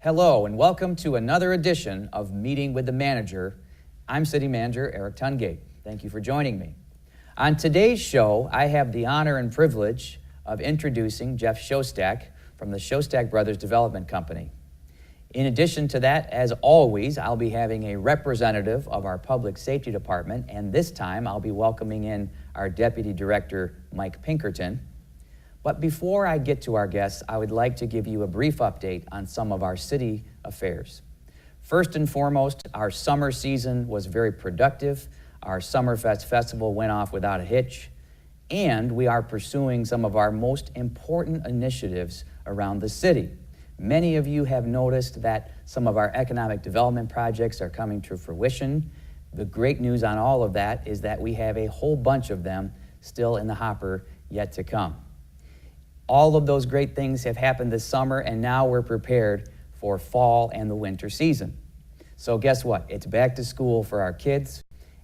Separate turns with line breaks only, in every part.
Hello and welcome to another edition of Meeting with the Manager. I'm City Manager Eric Tungate. Thank you for joining me. On today's show, I have the honor and privilege of introducing Jeff Shostak from the Shostak Brothers Development Company. In addition to that, as always, I'll be having a representative of our Public Safety Department, and this time I'll be welcoming in our Deputy Director, Mike Pinkerton. But before I get to our guests, I would like to give you a brief update on some of our city affairs. First and foremost, our summer season was very productive. Our Summerfest Festival went off without a hitch, and we are pursuing some of our most important initiatives around the city. Many of you have noticed that some of our economic development projects are coming to fruition. The great news on all of that is that we have a whole bunch of them still in the hopper yet to come. All of those great things have happened this summer, and now we're prepared for fall and the winter season. So guess what? It's back to school for our kids,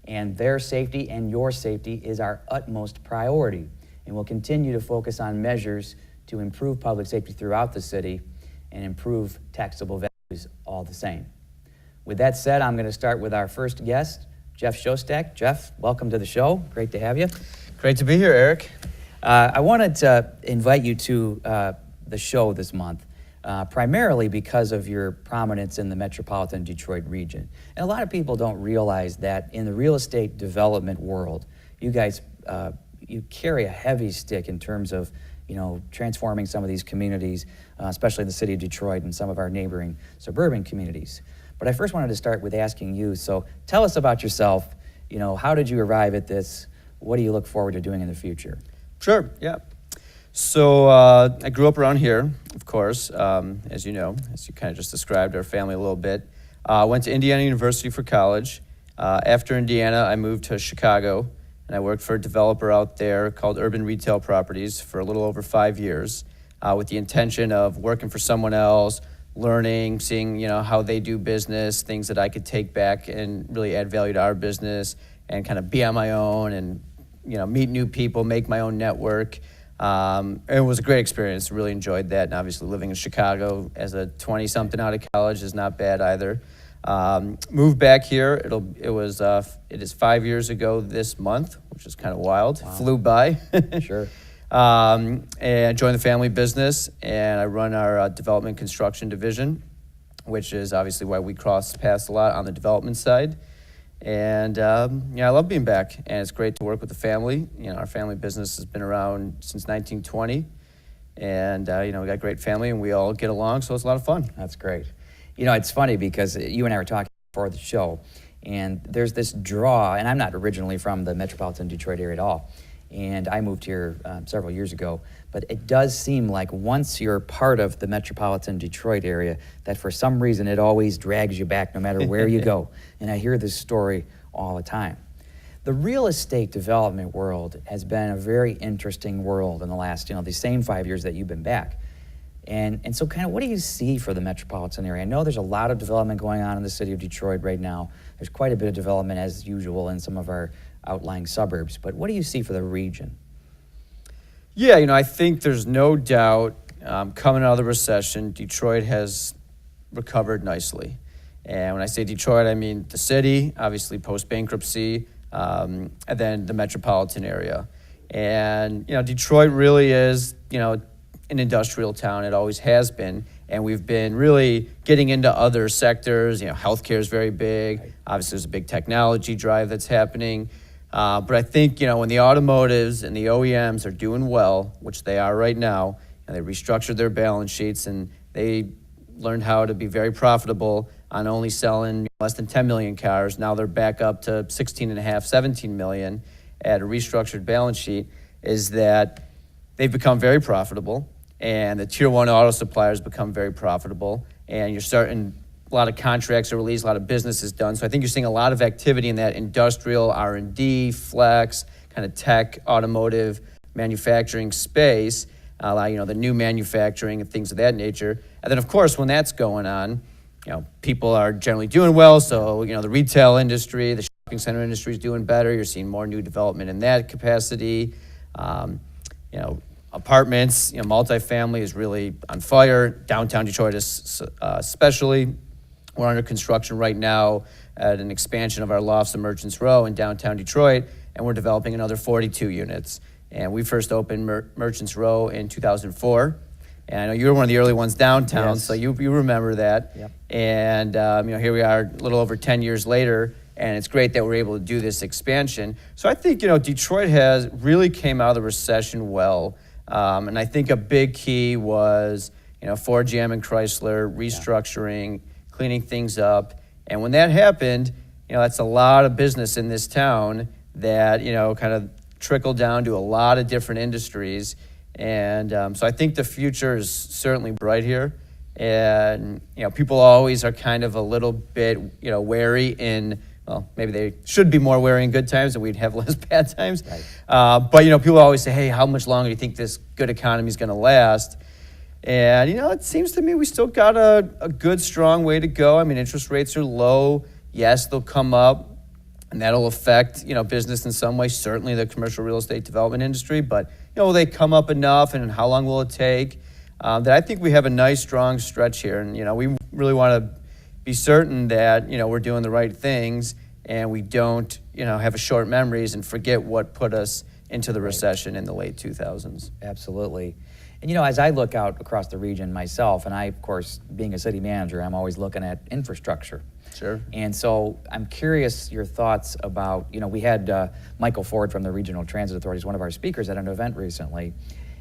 and their safety and your safety is our utmost priority. And we'll continue to focus on measures to improve public safety throughout the city and improve taxable values all the same. With that said, I'm going to start with our first guest, Jeff Shostak. Jeff, welcome to the show. Great to have you.
Great to be here, Eric.
I wanted to invite you to the show this month, primarily because of your prominence in the metropolitan Detroit region. And a lot of people don't realize that in the real estate development world, you guys, you carry a heavy stick in terms of, transforming some of these communities, especially the city of Detroit and some of our neighboring suburban communities. But I first wanted to start with asking you, so tell us about yourself. How did you arrive at this? What do you look forward to doing in the future?
Sure, yeah. So I grew up around here, of course, as you know, as you kind of just described our family a little bit. Went to Indiana University for college. After Indiana, I moved to Chicago, and I worked for a developer out there called Urban Retail Properties for a little over 5 years, with the intention of working for someone else, learning, seeing how they do business, things that I could take back and really add value to our business, and kind of be on my own and meet new people, make my own network. It was a great experience. Really enjoyed that. And obviously living in Chicago as a 20-something out of college is not bad either. Moved back here. It is 5 years ago this month, which is kind of wild.
Wow.
Flew by.
Sure.
And joined the family business, and I run our development construction division, which is obviously why we cross paths a lot on the development side. And I love being back, and it's great to work with the family. Our family business has been around since 1920, and we got a great family, and we all get along, so it's a lot of fun.
That's great. It's funny because you and I were talking before the show, and there's this draw, and I'm not originally from the metropolitan Detroit area at all, and I moved here several years ago, but it does seem like once you're part of the metropolitan Detroit area, that for some reason it always drags you back no matter where you go. And I hear this story all the time. The real estate development world has been a very interesting world in the last, the same 5 years that you've been back. And so kind of what do you see for the metropolitan area? I know there's a lot of development going on in the city of Detroit right now. There's quite a bit of development as usual in some of our outlying suburbs, but what do you see for the region?
Yeah, I think there's no doubt coming out of the recession, Detroit has recovered nicely. And when I say Detroit, I mean the city, obviously post-bankruptcy, and then the metropolitan area. And, Detroit really is, an industrial town. It always has been. And we've been really getting into other sectors. Healthcare is very big. Right. Obviously, there's a big technology drive that's happening. But I think, when the automotives and the OEMs are doing well, which they are right now, and they restructured their balance sheets and they learned how to be very profitable on only selling less than 10 million cars. Now they're back up to 16.5, 17 million at a restructured balance sheet, is that they've become very profitable, and the tier one auto suppliers become very profitable, and you're starting a lot of contracts are released, a lot of business is done. So I think you're seeing a lot of activity in that industrial, R&D, flex, kind of tech, automotive, manufacturing space, the new manufacturing and things of that nature. And then, of course, when that's going on, people are generally doing well. So, the retail industry, the shopping center industry is doing better. You're seeing more new development in that capacity. apartments, multifamily is really on fire. Downtown Detroit is especially. We're under construction right now at an expansion of our lofts of Merchants Row in downtown Detroit, and we're developing another 42 units. And we first opened Merchants Row in 2004. And I know you were one of the early ones downtown,
Yes.
so you remember that.
Yep.
And here we are a little over 10 years later, and it's great that we're able to do this expansion. So I think, Detroit has really came out of the recession well. And I think a big key was, Ford, GM, and Chrysler restructuring, cleaning things up. And when that happened, that's a lot of business in this town that, kind of trickled down to a lot of different industries. And so I think the future is certainly bright here. And, people always are kind of a little bit, wary in, well, maybe they should be more wary in good times and we'd have less bad times.
Right.
But, people always say, hey, how much longer do you think this good economy is going to last? And, it seems to me we still got a good, strong way to go. I mean, interest rates are low. Yes, they'll come up, and that'll affect, business in some way, certainly the commercial real estate development industry. But, will they come up enough, and how long will it take? That I think we have a nice, strong stretch here. And, we really want to be certain that, we're doing the right things and we don't, have a short memories and forget what put us into the recession in the late 2000s.
Absolutely. And as I look out across the region myself, and I, of course, being a city manager, I'm always looking at infrastructure.
Sure.
And so I'm curious your thoughts about, we had Michael Ford from the Regional Transit Authority as one of our speakers at an event recently.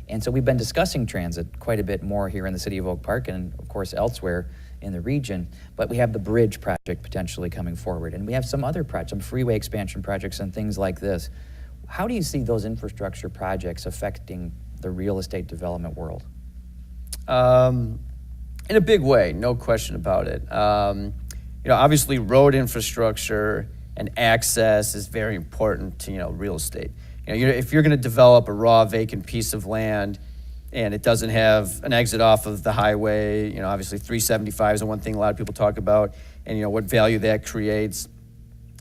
And so we've been discussing transit quite a bit more here in the city of Oak Park and, of course, elsewhere in the region. But we have the bridge project potentially coming forward. And we have some other projects, some freeway expansion projects and things like this. How do you see those infrastructure projects affecting the real estate development world?
In a big way, no question about it. Obviously road infrastructure and access is very important to, real estate. If you're going to develop a raw vacant piece of land and it doesn't have an exit off of the highway, obviously 375 is the one thing a lot of people talk about, and what value that creates.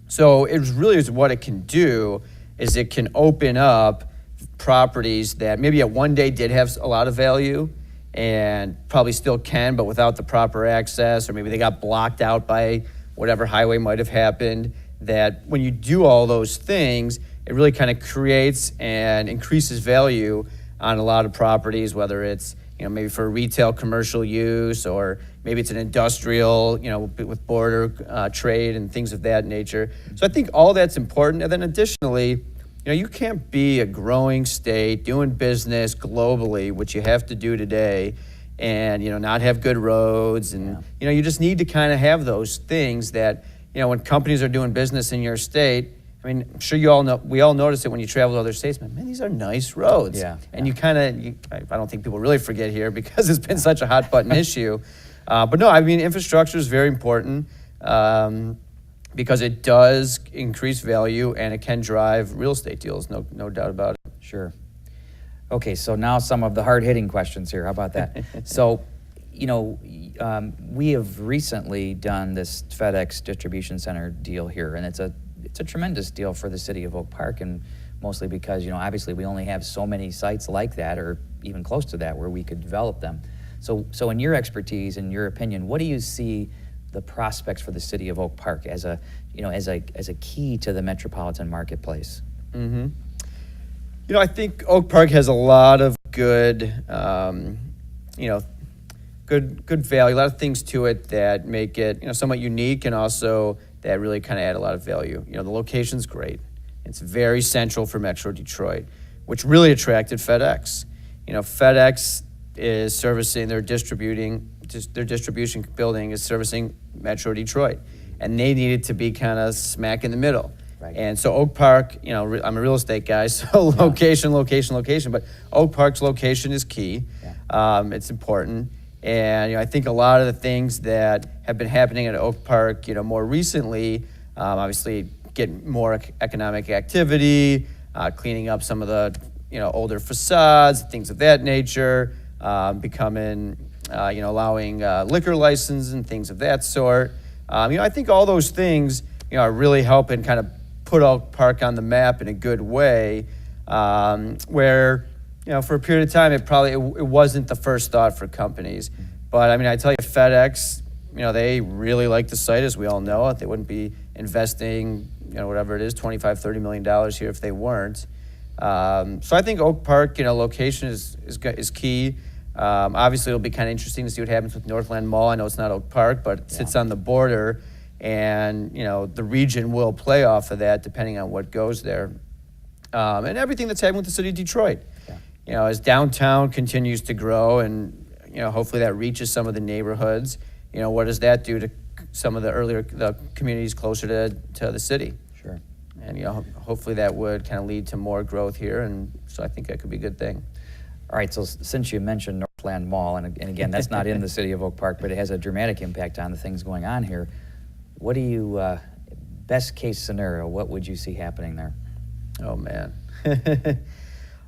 So it really is what it can do is it can open up properties that maybe at one day did have a lot of value and probably still can, but without the proper access, or maybe they got blocked out by whatever highway might have happened, that when you do all those things, it really kind of creates and increases value on a lot of properties, whether it's, maybe for retail commercial use, or maybe it's an industrial, with border trade and things of that nature. So I think all that's important. And then additionally, you can't be a growing state doing business globally, which you have to do today, and, not have good roads. And, you just need to kind of have those things that, when companies are doing business in your state, I mean, I'm sure you all know, we all notice it when you travel to other states, man, these are nice roads.
Yeah.
And I don't think people really forget here because it's been such a hot button issue. But no, I mean, infrastructure is very important. Because it does increase value and it can drive real estate deals, no doubt about it.
Sure. Okay, so now some of the hard-hitting questions here. How about that? So, we have recently done this FedEx distribution center deal here, and it's a tremendous deal for the city of Oak Park, and mostly because, obviously we only have so many sites like that, or even close to that, where we could develop them. So in your expertise, in your opinion, what do you see the prospects for the city of Oak Park as a key to the metropolitan marketplace?
Mm-hmm. I think Oak Park has a lot of good, good value, a lot of things to it that make it, somewhat unique, and also that really kind of add a lot of value. The location's great. It's very central for Metro Detroit, which really attracted FedEx. FedEx is servicing their distribution building is servicing Metro Detroit, and they needed to be kind of smack in the middle.
Right.
And so Oak Park, I'm a real estate guy, so location, but Oak Park's location is key.
Yeah.
It's important. And I think a lot of the things that have been happening at Oak Park, more recently, obviously getting more economic activity, cleaning up some of the, older facades, things of that nature, becoming, allowing liquor license and things of that sort. I think all those things, are really helping kind of put Oak Park on the map in a good way, where, for a period of time, it wasn't the first thought for companies. But I mean, I tell you, FedEx, they really like the site, as we all know. They wouldn't be investing, whatever it is, $25-30 million here if they weren't. So I think Oak Park, location is key. Obviously, it'll be kind of interesting to see what happens with Northland Mall. I know it's not Oak Park, but it sits on the border, and the region will play off of that depending on what goes there. And everything that's happening with the city of Detroit. Yeah. As downtown continues to grow, and hopefully that reaches some of the neighborhoods. What does that do to some of the communities closer to the city?
Sure.
And hopefully that would kind of lead to more growth here, and so I think that could be a good thing.
All right, so since you mentioned Northland Mall, and again, that's not in the city of Oak Park, but it has a dramatic impact on the things going on here. What do you, best case scenario, what would you see happening there?
Oh, man.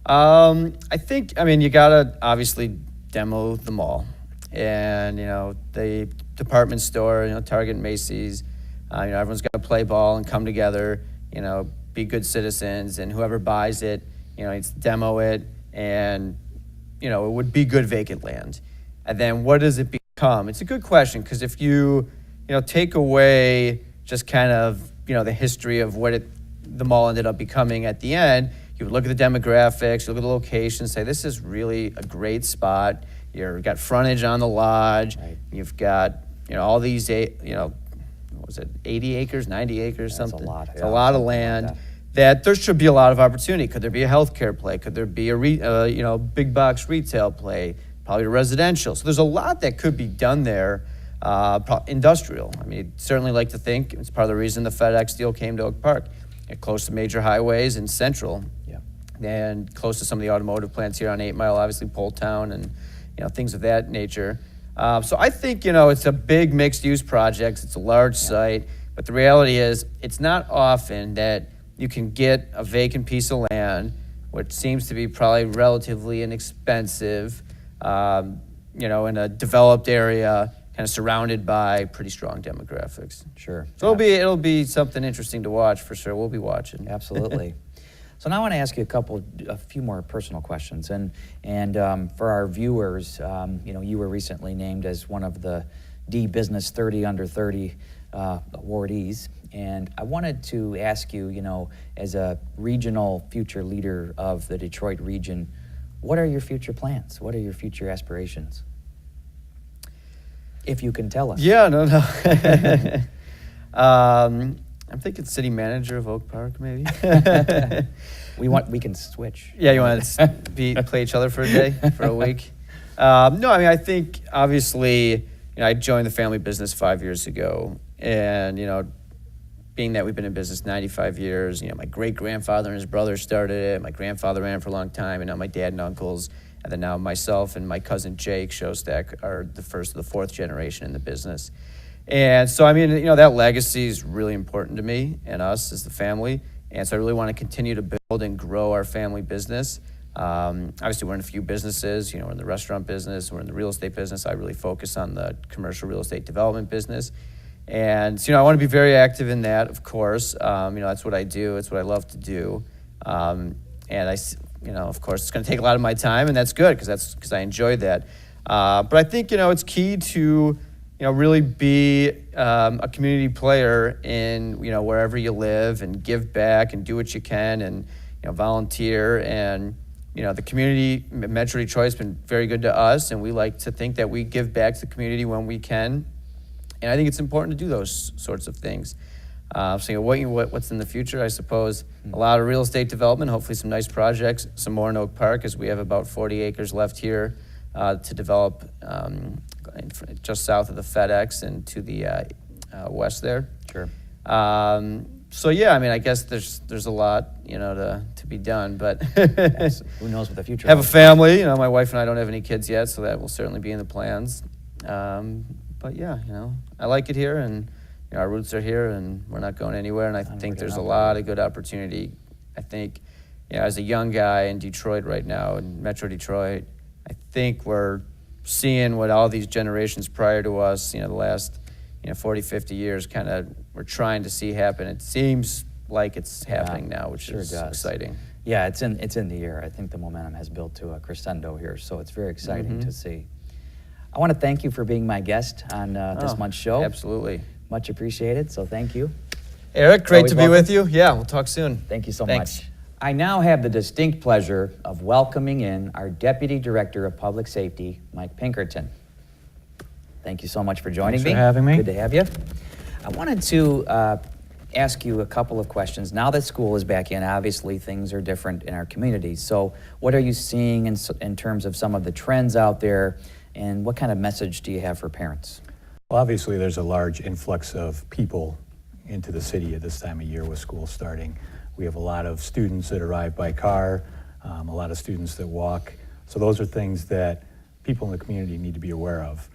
I think, you gotta obviously demo the mall, and the department store, Target, Macy's, everyone's got to play ball and come together, be good citizens, and whoever buys it, needs to demo it, and it would be good vacant land. And then what does it become? It's a good question, because if you take away just kind of the history of what the mall ended up becoming at the end, you would look at the demographics, you look at the location, say this is really a great spot. You've got frontage on the lodge. Right. You've got all these what was it, 80 acres, 90 acres, something.
That's a lot.
It's a lot of land. Like that there should be a lot of opportunity. Could there be a healthcare play? Could there be a big box retail play? Probably residential. So there's a lot that could be done there. Industrial. I'd certainly like to think it's part of the reason the FedEx deal came to Oak Park. Close to major highways and central, and close to some of the automotive plants here on 8 Mile, obviously Poletown, and things of that nature. So I think it's a big mixed-use project. It's a large site, but the reality is it's not often that you can get a vacant piece of land, which seems to be probably relatively inexpensive, in a developed area, kind of surrounded by pretty strong demographics.
Sure.
So it'll be something interesting to watch for sure. We'll be watching.
Absolutely. So now I want to ask you a few more personal questions, and for our viewers, you were recently named as one of the D Business 30 Under 30 awardees, and I wanted to ask you, as a regional future leader of the Detroit region, what are your future plans? What are your future aspirations? If you can tell us.
Yeah, no. I'm thinking city manager of Oak Park, maybe.
We can switch.
Yeah, you want to play each other for a day, for a week? No, I think obviously, I joined the family business 5 years ago, and being that we've been in business 95 years, my great grandfather and his brother started it. My grandfather ran it for a long time, and now my dad and uncles. And then now myself and my cousin Jake Shostak are the first of the fourth generation in the business. And so, that legacy is really important to me and us as the family. And so I really want to continue to build and grow our family business. Obviously, we're in a few businesses. We're in the restaurant business. We're in the real estate business. I really focus on the commercial real estate development business. And, I want to be very active in that, of course. That's what I do. It's what I love to do. And of course, it's going to take a lot of my time, and that's good because I enjoy that. But I think, it's key to, really be a community player in, wherever you live, and give back and do what you can, and, volunteer. And, the community, Metro Detroit has been very good to us, and we like to think that we give back to the community when we can. And I think it's important to do those sorts of things. So what's in the future? I suppose a lot of real estate development, hopefully some nice projects, some more in Oak Park, as we have about 40 acres left here to develop just south of the FedEx and to the west there.
Sure.
So I guess there's a lot to be done, but
yes. Who knows what the future
have a family. My wife and I don't have any kids yet, so that will certainly be in the plans. But I like it here, and our roots are here, and we're not going anywhere, and I think there's a lot of good opportunity. I think, as a young guy in Detroit right now, in Metro Detroit, I think we're seeing what all these generations prior to us, the last 40, 50 years, we're trying to see happen. It seems like it's happening now, which is exciting.
Yeah, it's in the air. I think the momentum has built to a crescendo here, so it's very exciting to see. I want to thank you for being my guest on this month's show.
Absolutely.
Much appreciated, so thank you.
Eric, great
Always
to be
welcome.
with you. Yeah, we'll talk soon.
Thank you so
Thanks.
much. I now have the distinct pleasure of welcoming in our Deputy Director of Public Safety, Mike Pinkerton. Thank you so much for joining
Thanks
me.
for having me.
Good to have you. I wanted to ask you a couple of questions. Now that school is back in, obviously things are different in our community. So what are you seeing in terms of some of the trends out there, and what kind of message do you have for parents?
Well, obviously, there's a large influx of people into the city at this time of year with school starting. We have a lot of students that arrive by car, a lot of students that walk. So those are things that people in the community need to be aware of.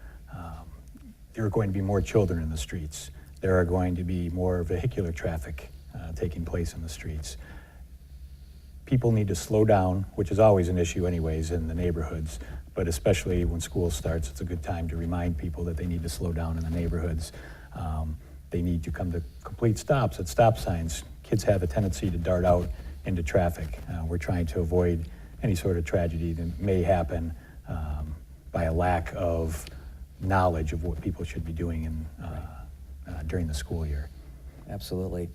There are going to be more children in the streets. There are going to be more vehicular traffic taking place in the streets. People need to slow down, which is always an issue anyways in the neighborhoods, but especially when school starts, it's a good time to remind people that they need to slow down in the neighborhoods. They need to come to complete stops at stop signs. Kids have a tendency to dart out into traffic. We're trying to avoid any sort of tragedy that may happen by a lack of knowledge of what people should be doing during the school year.
Absolutely.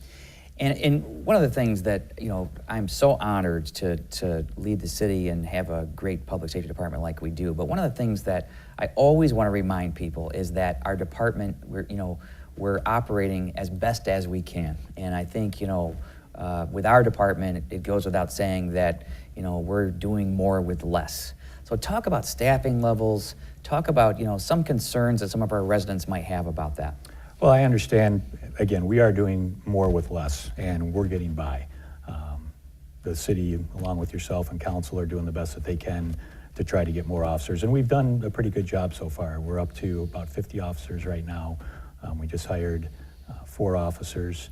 And one of the things that, you know, I'm so honored to lead the city and have a great public safety department like we do, but one of the things that I always want to remind people is that our department, we're operating as best as we can. And I think, with our department, it goes without saying that, we're doing more with less. So talk about staffing levels, talk about, some concerns that some of our residents might have about that.
Well, I understand, again, we are doing more with less, and we're getting by. The city, along with yourself and council, are doing the best that they can to try to get more officers, and we've done a pretty good job so far. We're up to about 50 officers right now. We just hired 4 officers,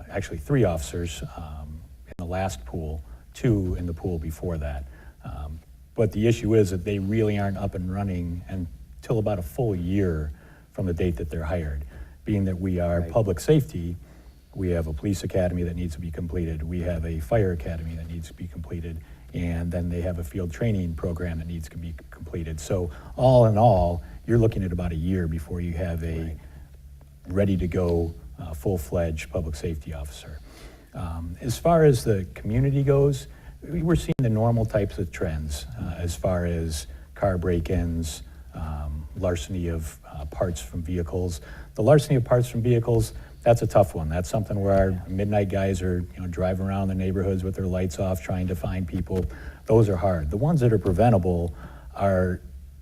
actually 3 officers in the last pool, 2 in the pool before that. But the issue is that they really aren't up and running until about a full year from the date that they're hired. Being that we are public safety, we have a police academy that needs to be completed. We have a fire academy that needs to be completed. And then they have a field training program that needs to be completed. So all in all, you're looking at about a year before you have a ready-to-go, full-fledged public safety officer. As far as the community goes, we're seeing the normal types of trends as far as car break-ins, larceny of parts from vehicles. The larceny of parts from vehicles, that's a tough one. That's something where our midnight guys are driving around the neighborhoods with their lights off trying to find people. Those are hard. The ones that are preventable are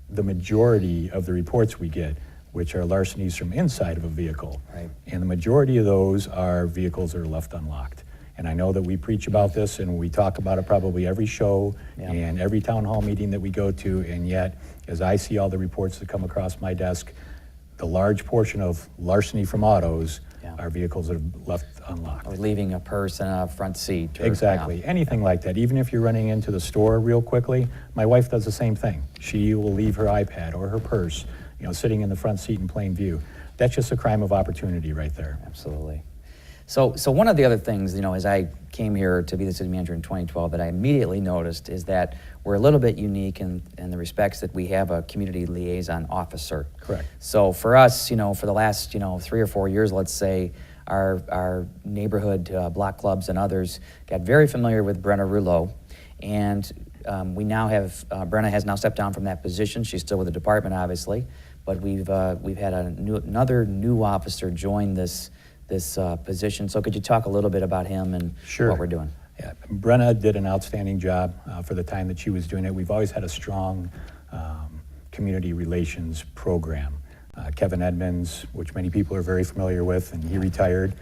the majority of the reports we get, which are larcenies from inside of a vehicle.
Right.
And the majority of those are vehicles that are left unlocked. And I know that we preach about this and we talk about it probably every show and every town hall meeting that we go to, and yet, as I see all the reports that come across my desk, the large portion of larceny from autos are vehicles that are left unlocked.
Or leaving a purse in a front seat. Or,
Exactly, anything like that. Even if you're running into the store real quickly, my wife does the same thing. She will leave her iPad or her purse, sitting in the front seat in plain view. That's just a crime of opportunity right there.
Absolutely. So one of the other things, as I came here to be the city manager in 2012, that I immediately noticed is that we're a little bit unique in the respects that we have a community liaison officer.
Correct.
So for us, for the last, 3 or 4 years, let's say, our neighborhood block clubs and others got very familiar with Brenna Rouleau, and we now have, Brenna has now stepped down from that position. She's still with the department, obviously, but we've had another new officer join this position. So could you talk a little bit about him and what we're doing?
Yeah, Brenna did an outstanding job for the time that she was doing it. We've always had a strong community relations program. Kevin Edmonds, which many people are very familiar with, and he retired.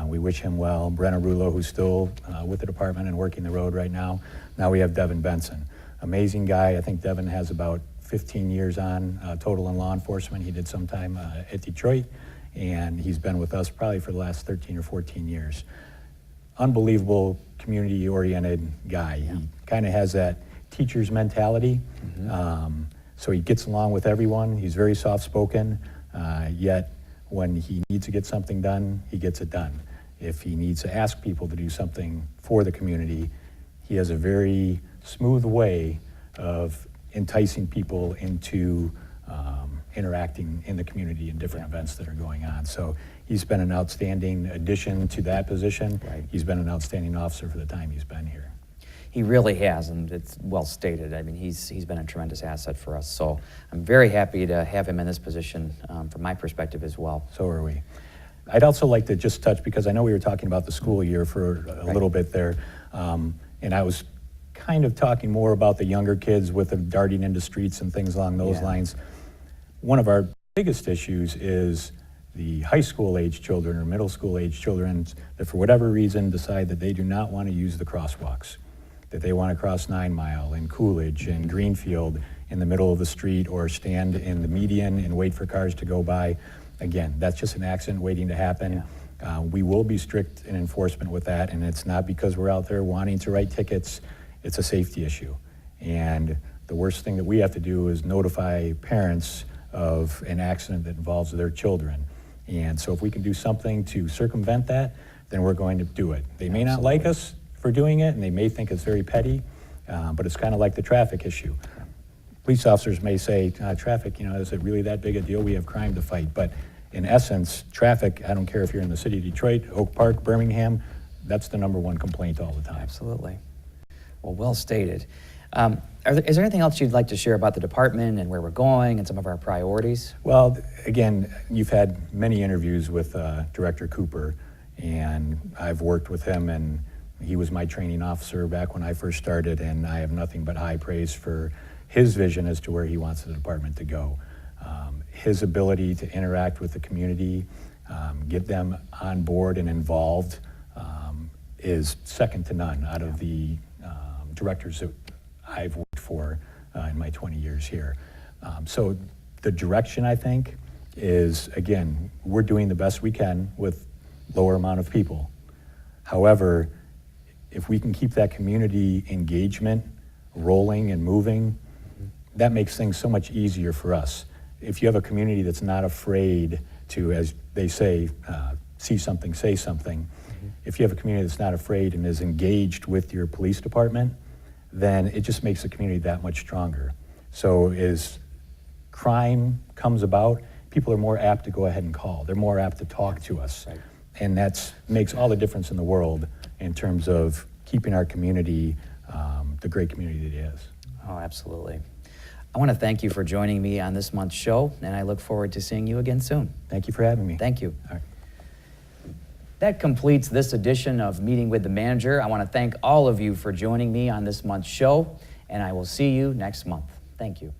We wish him well. Brenna Rouleau, who's still with the department and working the road right now. Now we have Devin Benson. Amazing guy. I think Devin has about 15 years on total in law enforcement. He did some time at Detroit, and he's been with us probably for the last 13 or 14 years. Unbelievable community-oriented guy. He kind of has that teacher's mentality. So he gets along with everyone. He's very soft-spoken, yet when he needs to get something done, he gets it done. If he needs to ask people to do something for the community, he has a very smooth way of enticing people into interacting in the community in different events that are going on. So he's been an outstanding addition to that position.
Right.
He's been an outstanding officer for the time he's been here.
He really has, and it's well stated. I mean, he's been a tremendous asset for us. So I'm very happy to have him in this position from my perspective as well.
So are we. I'd also like to just touch, because I know we were talking about the school year for a little bit there, and I was kind of talking more about the younger kids with them darting into streets and things along those lines. One of our biggest issues is the high school age children or middle school age children that for whatever reason decide that they do not want to use the crosswalks, that they want to cross 9 Mile and Coolidge and Greenfield in the middle of the street or stand in the median and wait for cars to go by. Again, that's just an accident waiting to happen. We will be strict in enforcement with that, and it's not because we're out there wanting to write tickets. It's a safety issue. And the worst thing that we have to do is notify parents of an accident that involves their children. And so if we can do something to circumvent that, then we're going to do it. They may not like us for doing it, and they may think it's very petty, but it's kind of like the traffic issue. Police officers may say, traffic, is it really that big a deal? We have crime to fight. But in essence, traffic, I don't care if you're in the city of Detroit, Oak Park, Birmingham, that's the #1 complaint all the time.
Absolutely. Well stated. Is there anything else you'd like to share about the department and where we're going and some of our priorities?
Well, again, you've had many interviews with Director Cooper, and I've worked with him, and he was my training officer back when I first started, and I have nothing but high praise for his vision as to where he wants the department to go. His ability to interact with the community, get them on board and involved, is second to none out of the directors that I've worked for in my 20 years here. So the direction, I think, is, again, we're doing the best we can with lower amount of people. However, if we can keep that community engagement rolling and moving, that makes things so much easier for us. If you have a community that's not afraid to, as they say, see something, say something, if you have a community that's not afraid and is engaged with your police department, then it just makes the community that much stronger. So as crime comes about, people are more apt to go ahead and call. They're more apt to talk to us.
Right.
And that makes all the difference in the world in terms of keeping our community the great community that it is.
Oh, absolutely. I want to thank you for joining me on this month's show, and I look forward to seeing you again soon.
Thank you for having me.
Thank you.
All right.
That completes this edition of Meeting with the Manager. I want to thank all of you for joining me on this month's show, and I will see you next month. Thank you.